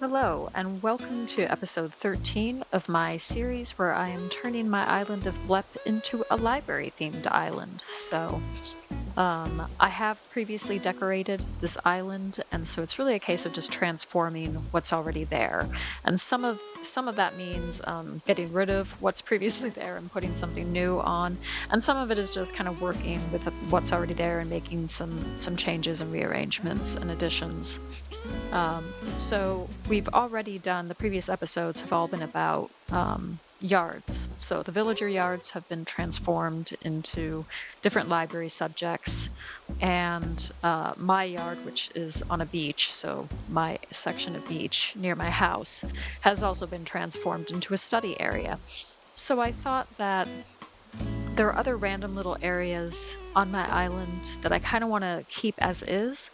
Hello, and welcome to episode 13 of my series where I am turning my island of Blep into a library themed island. I have previously decorated this island, and so it's really a case of just transforming what's already there. And some of that means getting rid of what's previously there and putting something new on, and some of it is just kind of working with what's already there and making some changes and rearrangements and additions. So we've already done, the previous episodes have all been about yards. So the villager yards have been transformed into different library subjects, and my yard, which is on a beach, so my section of beach near my house, has also been transformed into a study area. So I thought that there are other random little areas on my island that I kind of want to keep as is,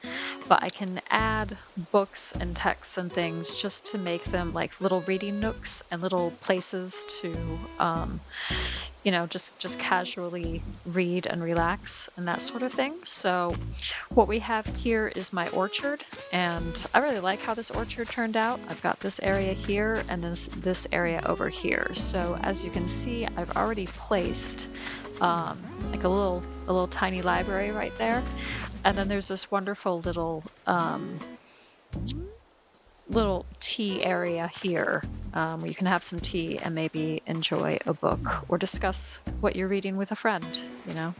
but I can add books and texts and things just to make them like little reading nooks and little places to, just casually read and relax and that sort of thing. So what we have here is my orchard, and I really like how this orchard turned out. I've got this area here and then this area over here. So as you can see, I've already placed like a little tiny library right there, and then there's this wonderful little tea area here, where you can have some tea and maybe enjoy a book or discuss what you're reading with a friend, you know.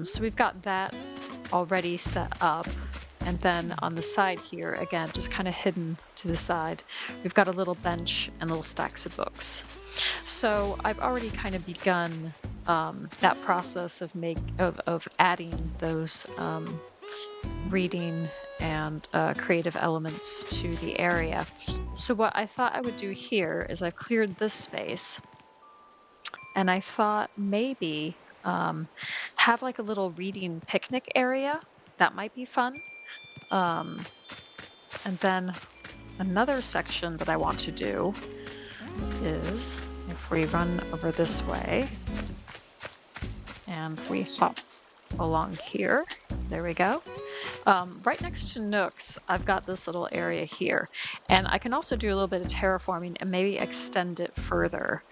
So we've got that already set up. And then on the side here, again, just kind of hidden to the side, we've got a little bench and little stacks of books. So I've already kind of begun that process of adding those reading and creative elements to the area. So what I thought I would do here is I've cleared this space, and I thought maybe have like a little reading picnic area. That might be fun. Um, and then another section that I want to do is if we run over this way and we hop along here, there we go. Right next to Nook's, I've got this little area here, and I can also do a little bit of terraforming and maybe extend it further.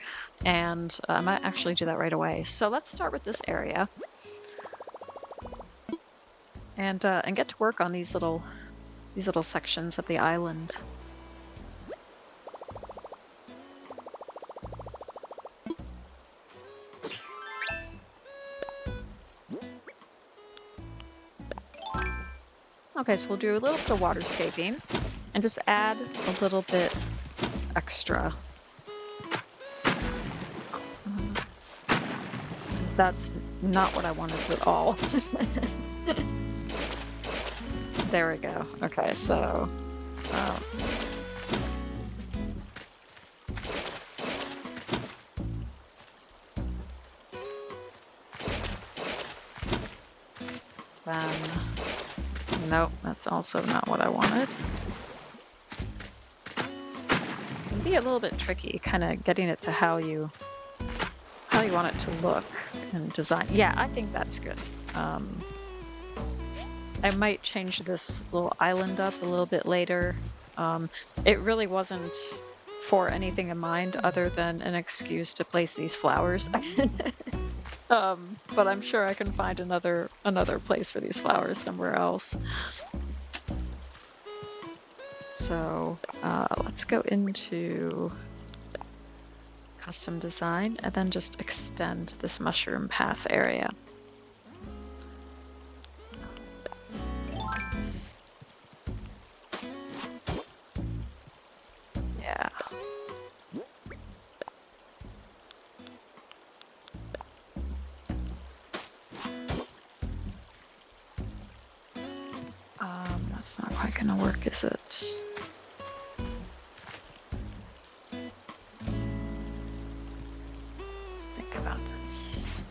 And I might actually do that right away. So let's start with this area and get to work on these little sections of the island. Okay, so we'll do a little bit of waterscaping and just add a little bit extra. That's not what I wanted at all. There we go. Okay, so then nope, that's also not what I wanted. It can be a little bit tricky, kind of getting it to how you want it to look and design. Yeah, I think that's good. I might change this little island up a little bit later. It really wasn't for anything in mind other than an excuse to place these flowers. But I'm sure I can find another place for these flowers somewhere else. So let's go into custom design and then just extend this mushroom path area. Yeah. That's not quite gonna work, is it? Let's think about this.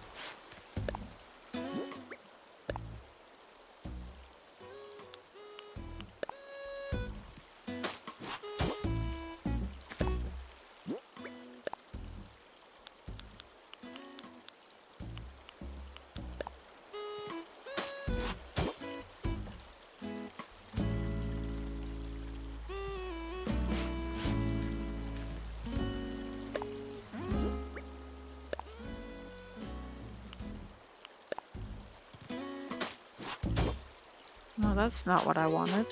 that's not what I wanted.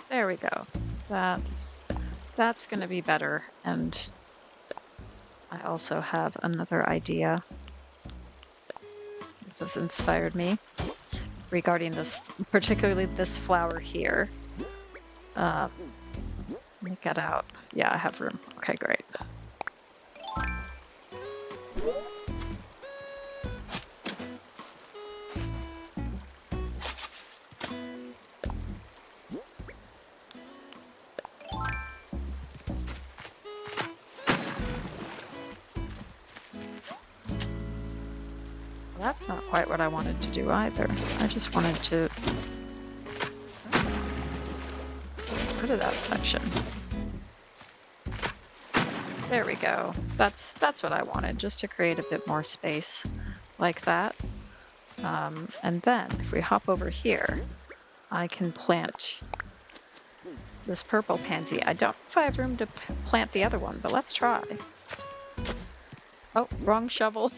There we go. That's gonna be better. And I also have another idea. This has inspired me regarding this, particularly this flower here. Let me get out. Yeah, I have room. Okay, great. That's not quite what I wanted to do either. I just wanted to get rid of that section. There we go. That's what I wanted, just to create a bit more space like that. And then if we hop over here, I can plant this purple pansy. I don't know if I have room to plant the other one, but let's try. Oh, wrong shovel.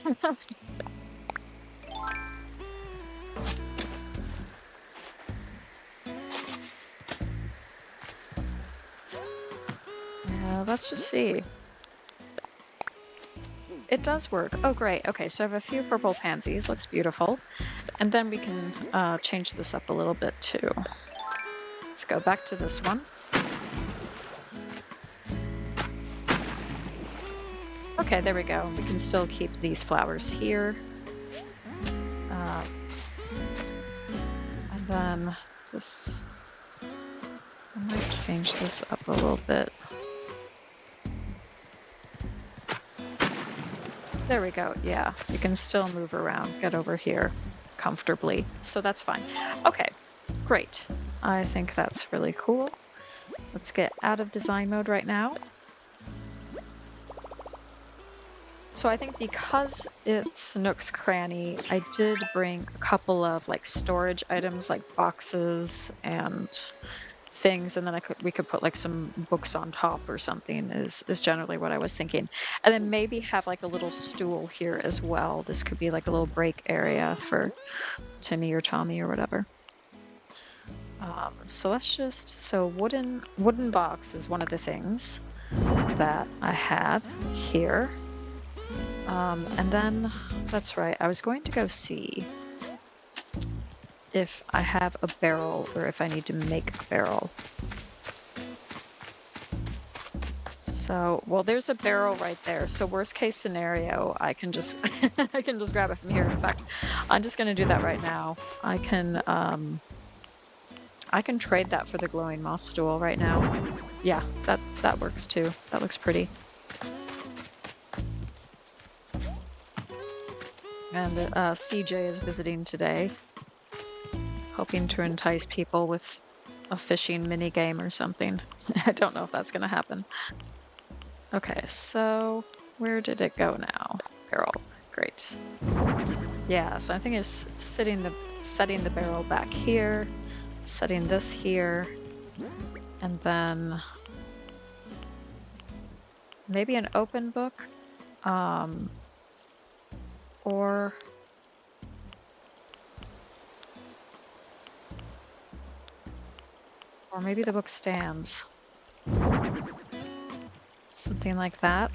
Let's just see. It does work. Oh, great. Okay, so I have a few purple pansies. Looks beautiful. And then we can change this up a little bit too. Let's go back to this one. Okay, there we go. We can still keep these flowers here. And then this... I might change this up a little bit. There we go. Yeah, you can still move around, get over here comfortably. So that's fine. Okay, great. I think that's really cool. Let's get out of design mode right now. So I think because it's Nook's Cranny, I did bring a couple of like storage items like boxes and things, and then we could put like some books on top or something is generally what I was thinking. And then maybe have like a little stool here as well. This could be like a little break area for Timmy or Tommy or whatever. So let's just, so wooden box is one of the things that I had here. And then, that's right, I was going to go see if I have a barrel or if I need to make a barrel. So, well, there's a barrel right there. So worst case scenario, I can just I can just grab it from here. In fact, I'm just going to do that right now. I can trade that for the glowing moss stool right now. Yeah, that works too. That looks pretty. And CJ is visiting today, hoping to entice people with a fishing mini game or something. I don't know if that's going to happen. Okay, so where did it go now? Barrel. Great. Yeah, so I think it's setting the barrel back here, setting this here, and then maybe an open book, or maybe the book stands. Something like that.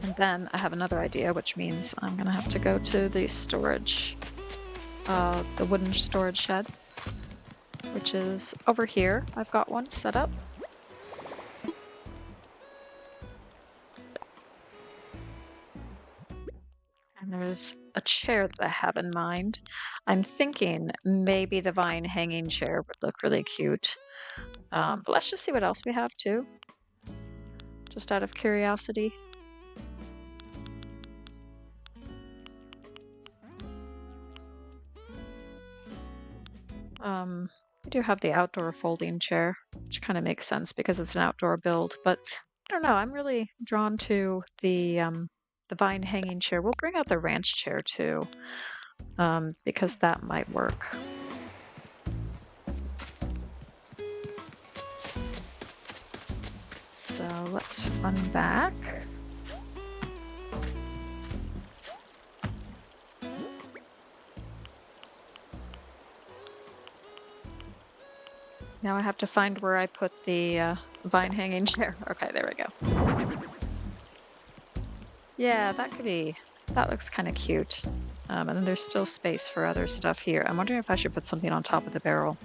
And then I have another idea, which means I'm gonna have to go to the storage, the wooden storage shed, which is over here. I've got one set up. And there's a chair that I have in mind. I'm thinking maybe the vine hanging chair would look really cute. But let's just see what else we have too. Just out of curiosity. We do have the outdoor folding chair, which kind of makes sense because it's an outdoor build, but I don't know, I'm really drawn to the vine hanging chair. We'll bring out the ranch chair too, because that might work. So let's run back. Now I have to find where I put the vine hanging chair. Okay, there we go. Yeah, that looks kind of cute. And then there's still space for other stuff here. I'm wondering if I should put something on top of the barrel.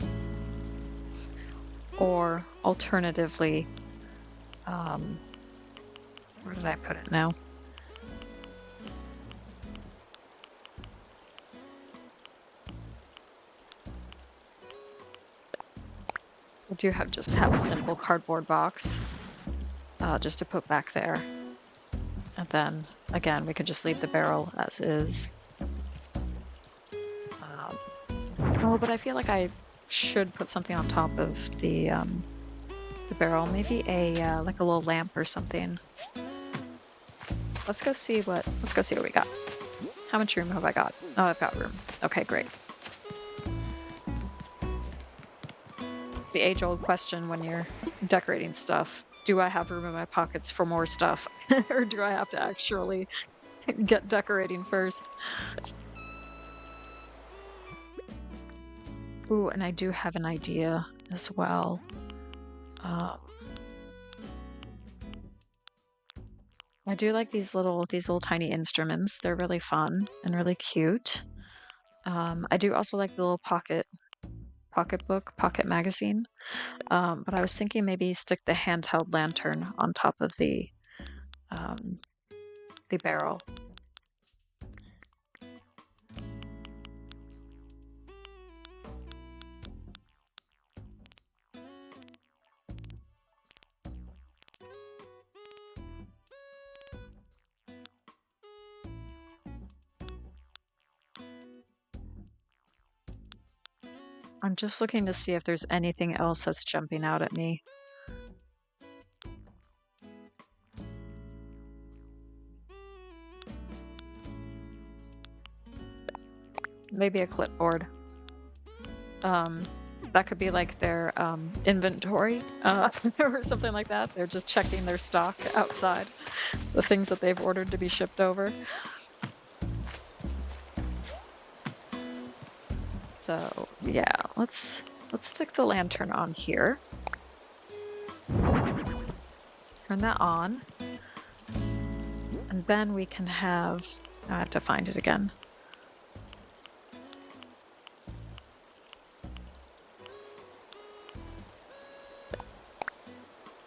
Or alternatively, where did I put it now? I do just have a simple cardboard box just to put back there. And then, again, we could just leave the barrel as is. Oh, but I feel like I should put something on top of the barrel. Maybe like a little lamp or something. Let's go see what we got. How much room have I got? Oh, I've got room. Okay, great. It's the age-old question when you're decorating stuff. Do I have room in my pockets for more stuff? Or do I have to actually get decorating first? Ooh, and I do have an idea as well. I do like these little tiny instruments. They're really fun and really cute. I do also like the little pocket magazine. But I was thinking maybe stick the handheld lantern on top of the barrel. I'm just looking to see if there's anything else that's jumping out at me. Maybe a clipboard. That could be like their inventory or something like that. They're just checking their stock outside, the things that they've ordered to be shipped over. So yeah, let's stick the lantern on here. Turn that on. And then we can have, I have to find it again.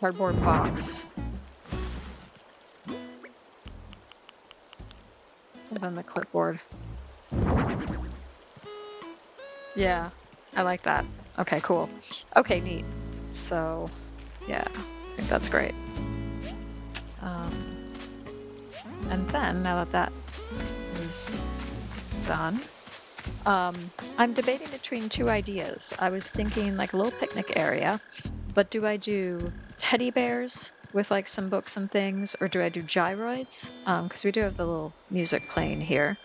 Cardboard box. And then the clipboard. Yeah, I like that. Okay, cool. Okay, neat. So, yeah, I think that's great. And then, now that is done, I'm debating between two ideas. I was thinking like a little picnic area, but do I do teddy bears with like some books and things, or do I do gyroids? Because we do have the little music playing here,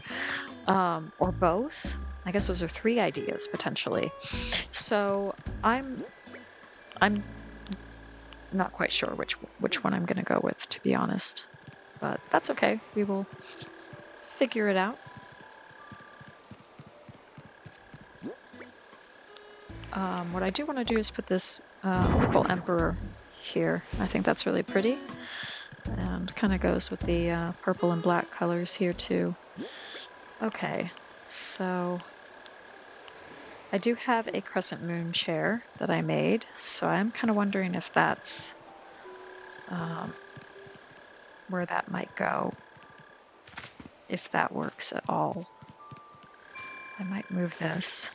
or both. I guess those are three ideas potentially. So I'm not quite sure which one I'm gonna go with, to be honest. But that's okay. We will figure it out. What I do want to do is put this purple emperor here. I think that's really pretty. And kind of goes with the purple and black colors here too. Okay, so I do have a crescent moon chair that I made, so I'm kind of wondering if that's where that might go, if that works at all. I might move this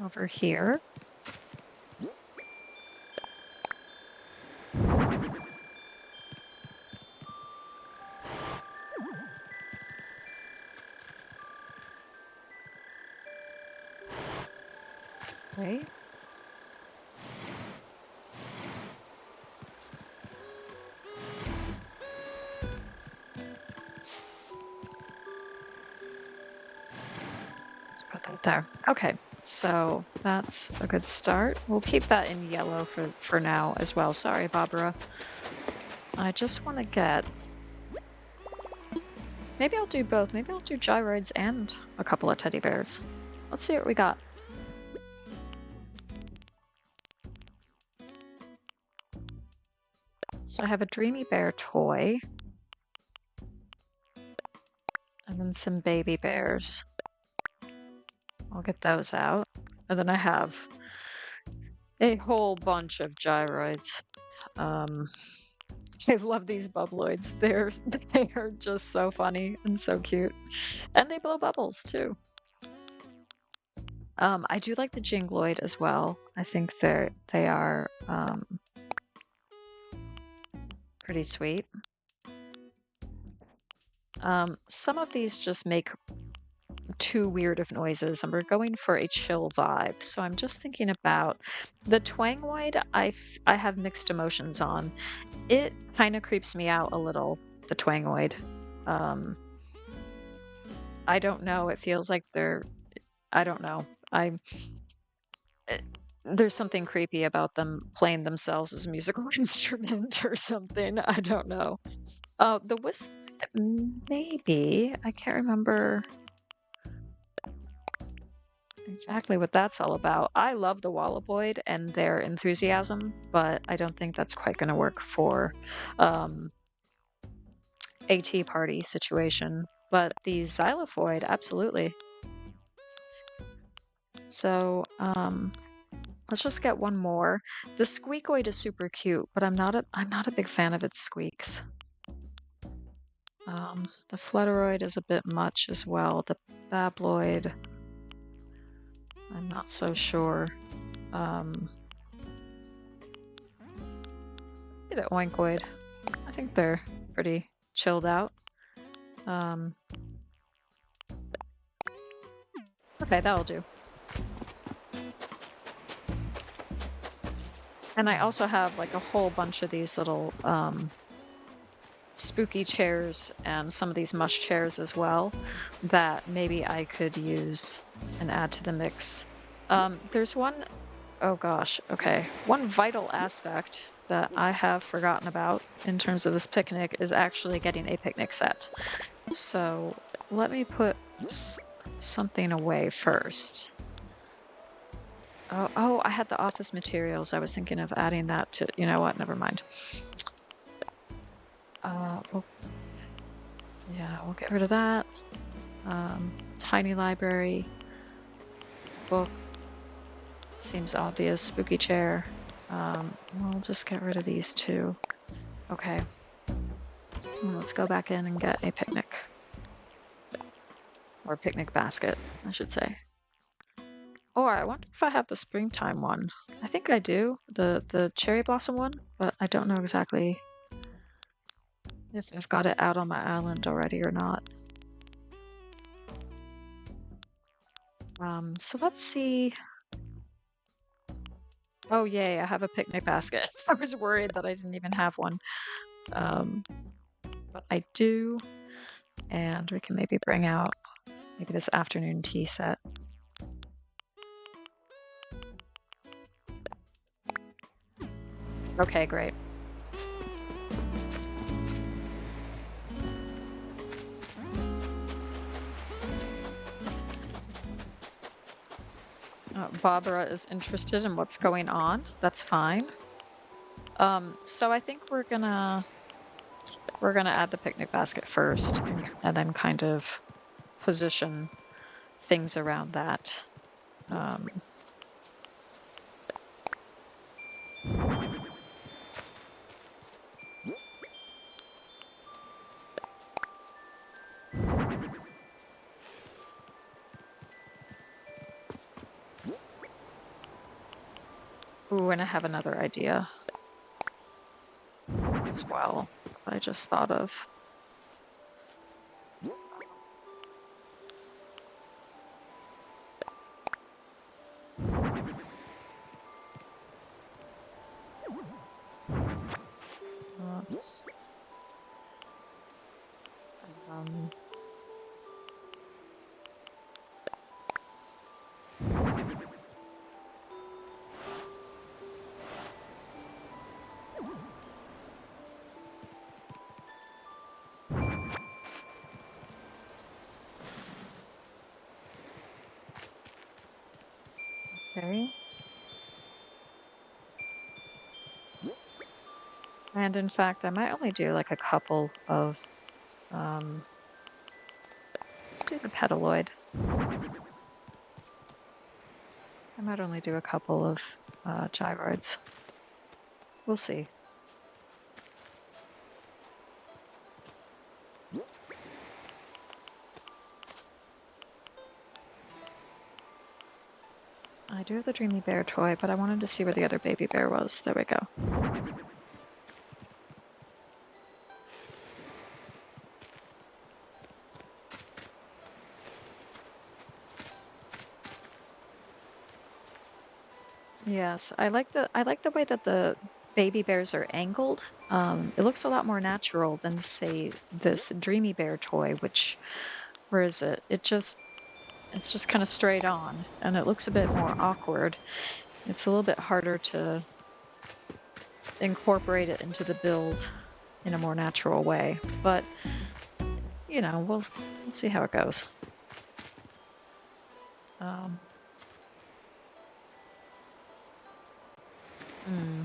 over here. Right. Let's put that there. Okay, so that's a good start. We'll keep that in yellow for now as well. Sorry, Barbara. I just want to get... Maybe I'll do both. Maybe I'll do gyroids and a couple of teddy bears. Let's see what we got. So I have a Dreamy Bear toy. And then some baby bears. I'll get those out. And then I have a whole bunch of gyroids. I love these bubbloids. They are just so funny and so cute. And they blow bubbles too. I do like the jingloid as well. I think they are pretty sweet. Some of these just make too weird of noises, and we're going for a chill vibe. So I'm just thinking about the twangoid. I have mixed emotions on. It kind of creeps me out a little, the twangoid. I don't know. It feels like I don't know. There's something creepy about them playing themselves as a musical instrument or something. I don't know. The whistle, maybe. I can't remember exactly what that's all about. I love the Wallaboid and their enthusiasm, but I don't think that's quite going to work for AT party situation. But the Xylophoid, absolutely. So let's just get one more. The Squeakoid is super cute, but I'm not a big fan of its squeaks. The Flutteroid is a bit much as well. The Babloid, I'm not so sure. Maybe the Oinkoid. I think they're pretty chilled out. Okay, that'll do. And I also have like a whole bunch of these little spooky chairs and some of these mush chairs as well that maybe I could use and add to the mix. There's one, oh gosh, okay. One vital aspect that I have forgotten about in terms of this picnic is actually getting a picnic set. So let me put something away first. Oh, I had the office materials. I was thinking of adding that to, you know what, never mind. Yeah, we'll get rid of that. Tiny library, book, seems obvious, spooky chair. We'll just get rid of these two. Okay. Let's go back in and get a picnic. Or picnic basket, I should say. Oh, I wonder if I have the springtime one. I think I do, the cherry blossom one, but I don't know exactly if I've got it out on my island already or not. So let's see. Oh yay, I have a picnic basket. I was worried that I didn't even have one. But I do, and we can maybe bring out maybe this afternoon tea set. Okay, great. Barbara is interested in what's going on. That's fine. So I think we're gonna add the picnic basket first, and then kind of position things around that. Ooh, and I have another idea as well that I just thought of. Let's, okay. And in fact, I might only do like a couple of, um, let's do the petaloid. I might only do a couple of gyroids. We'll see. I do have the Dreamy Bear toy, but I wanted to see where the other baby bear was. There we go. Yes, I like the way that the baby bears are angled. It looks a lot more natural than say this Dreamy Bear toy, which where is it? It's just kind of straight on, and it looks a bit more awkward. It's a little bit harder to incorporate it into the build in a more natural way, but you know, we'll see how it goes. Um, hmm.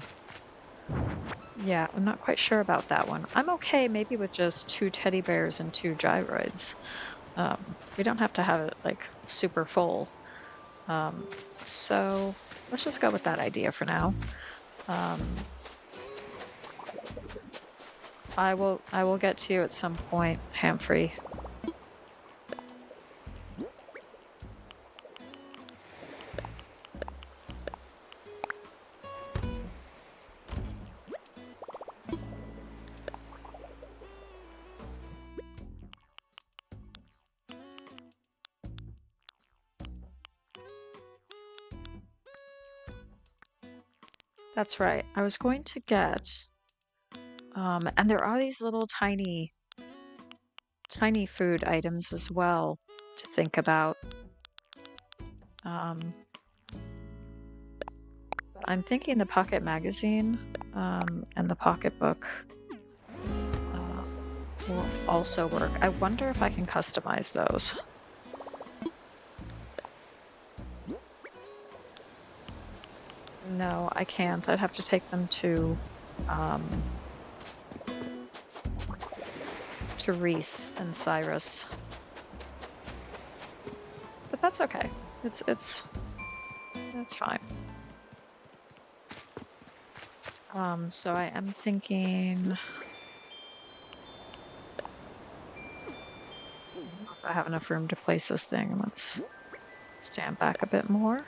Yeah, I'm not quite sure about that one. I'm okay maybe with just 2 teddy bears and 2 gyroids. We don't have to have it like super full. Um, so let's just go with that idea for now. Um, I will get to you at some point, Hamfrey. That's right. I was going to get, and there are these little tiny food items as well to think about. Um, I'm thinking the pocket magazine, and the pocketbook, will also work. I wonder if I can customize those. No, I can't. I'd have to take them um, to Reese and Cyrus. But that's okay. It's that's fine. So I am thinking if I have enough room to place this thing. Let's stand back a bit more.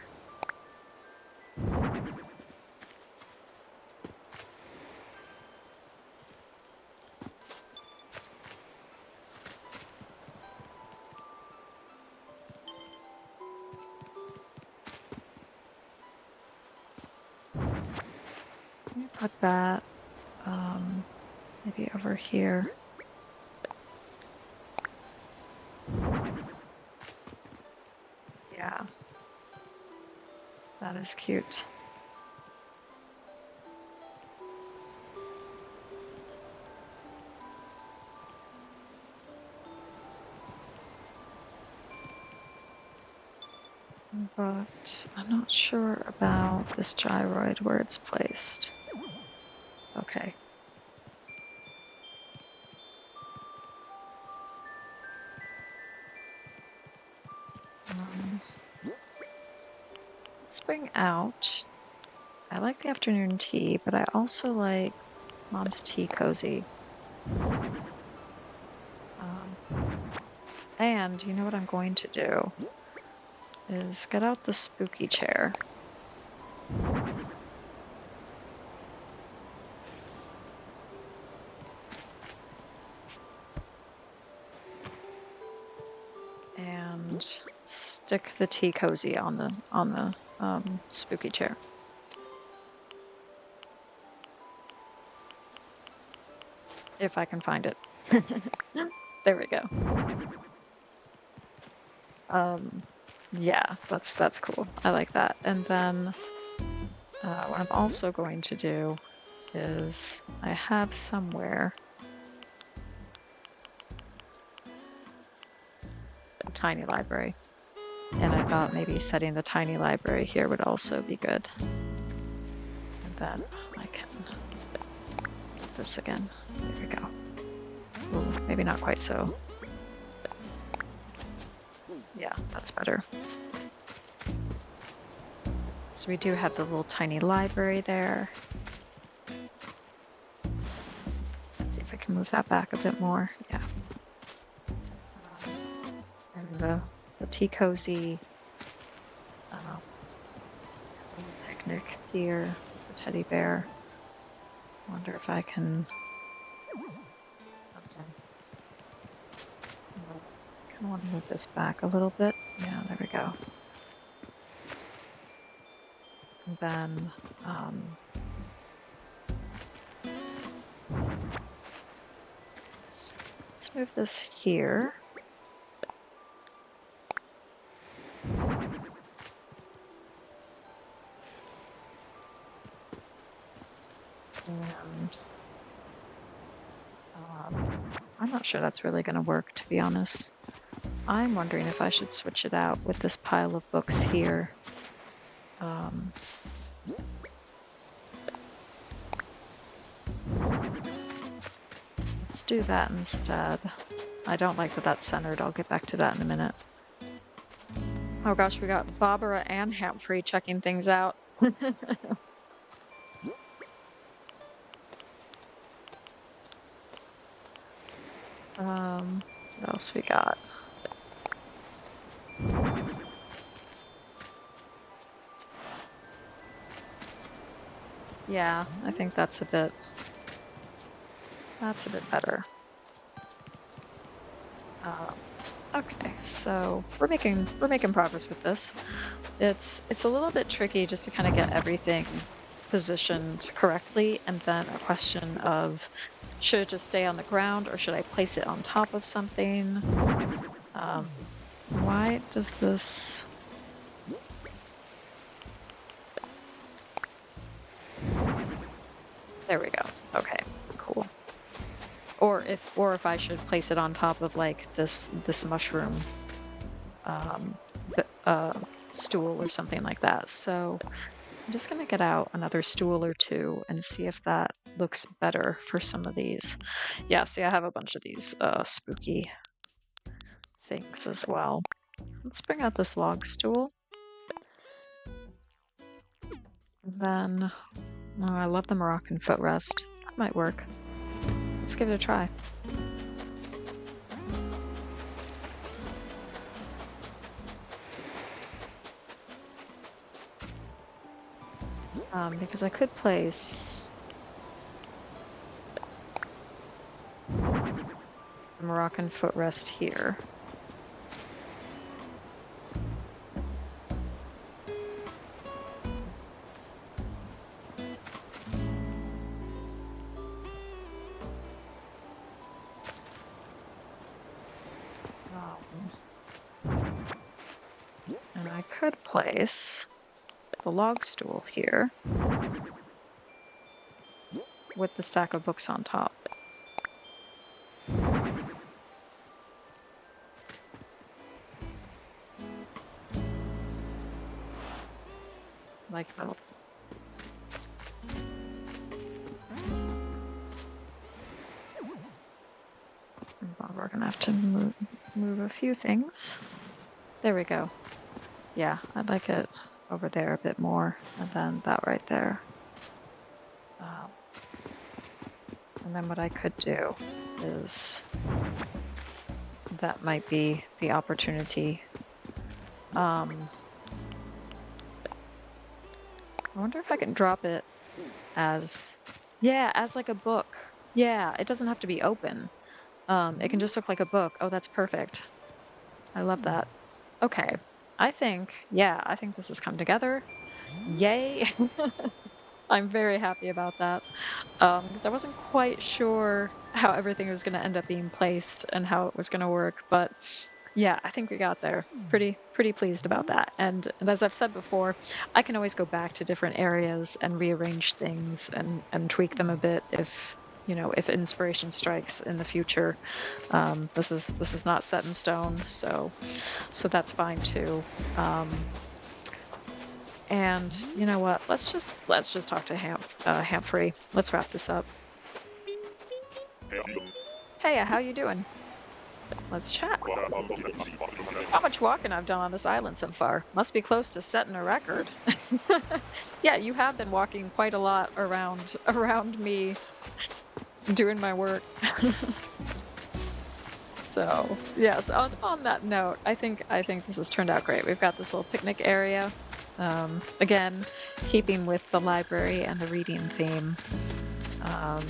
Let me put that maybe over here. Yeah, that is cute. But I'm not sure about this gyroid where it's placed. Okay. Let's bring out. I like the afternoon tea, but I also like Mom's tea cozy. And you know what I'm going to do is get out the spooky chair. And stick the tea cozy on the spooky chair. If I can find it. There we go. Yeah, that's cool. I like that. And then what I'm also going to do is I have somewhere a tiny library. And I thought maybe setting the tiny library here would also be good. And then I can put this again. There we go. Ooh, maybe not quite so. Yeah, that's better. So we do have the little tiny library there. Let's see if I can move that back a bit more. Yeah. And the tea cozy. Picnic here. The teddy bear. Wonder if I can. Okay. I kind of want to move this back a little bit. Yeah, there we go. And then, let's move this here. And I'm not sure that's really going to work, to be honest. I'm wondering if I should switch it out with this pile of books here. Let's do that instead. I don't like that that's centered. I'll get back to that in a minute. Oh gosh, we got Barbara and Humphrey checking things out. What else we got? Yeah, I think that's a bit better. Okay, so we're making progress with this. It's a little bit tricky just to kind of get everything positioned correctly, and then a question of should it just stay on the ground or should I place it on top of something? Why does this? There we go. Okay, cool. Or if I should place it on top of like this mushroom stool or something like that. So I'm just gonna get out another stool or two and see if that looks better for some of these. Yeah, see, I have a bunch of these spooky things as well. Let's bring out this log stool. And then, oh, I love the Moroccan footrest. That might work. Let's give it a try. Because I could place the Moroccan footrest here. And I could place the log stool here with the stack of books on top. Like that. We're gonna have to move a few things. There we go. Yeah, I'd like it over there a bit more, and then that right there. And then what I could do is, that might be the opportunity. I wonder if I can drop it as, yeah, as like a book. Yeah, it doesn't have to be open. It can just look like a book. Oh, that's perfect. I love that. Okay, I think this has come together. Yay! I'm very happy about that. Because I wasn't quite sure how everything was going to end up being placed and how it was going to work, but yeah, I think we got there. Pretty pleased about that. And as I've said before, I can always go back to different areas and rearrange things and tweak them a bit if inspiration strikes in the future. This is not set in stone, so that's fine too. And you know what? Let's just talk to Humphrey. Let's wrap this up. Hey, how you doing? Let's chat. How much walking I've done on this island so far? Must be close to setting a record. Yeah, you have been walking quite a lot around me doing my work. So, yes, on that note, I think this has turned out great. We've got this little picnic area. Again, keeping with the library and the reading theme. Um,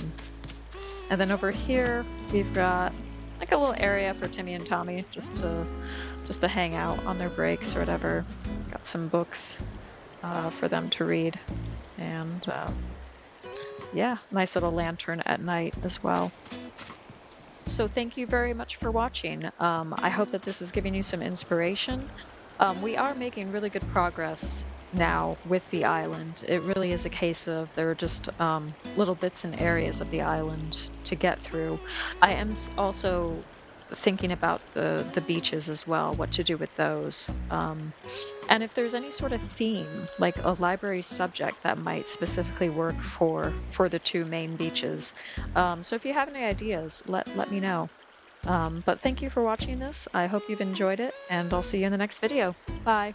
and then over here, we've got like a little area for Timmy and Tommy just to hang out on their breaks or whatever. Got some books for them to read, and yeah, nice little lantern at night as well. So thank you very much for watching. I hope that this is giving you some inspiration. We are making really good progress now with the island. It really is a case of there are just little bits and areas of the island to get through. I am also thinking about the beaches as well, what to do with those. And if there's any sort of theme, like a library subject that might specifically work for the two main beaches. So if you have any ideas, let me know. But thank you for watching this. I hope you've enjoyed it, and I'll see you in the next video. Bye.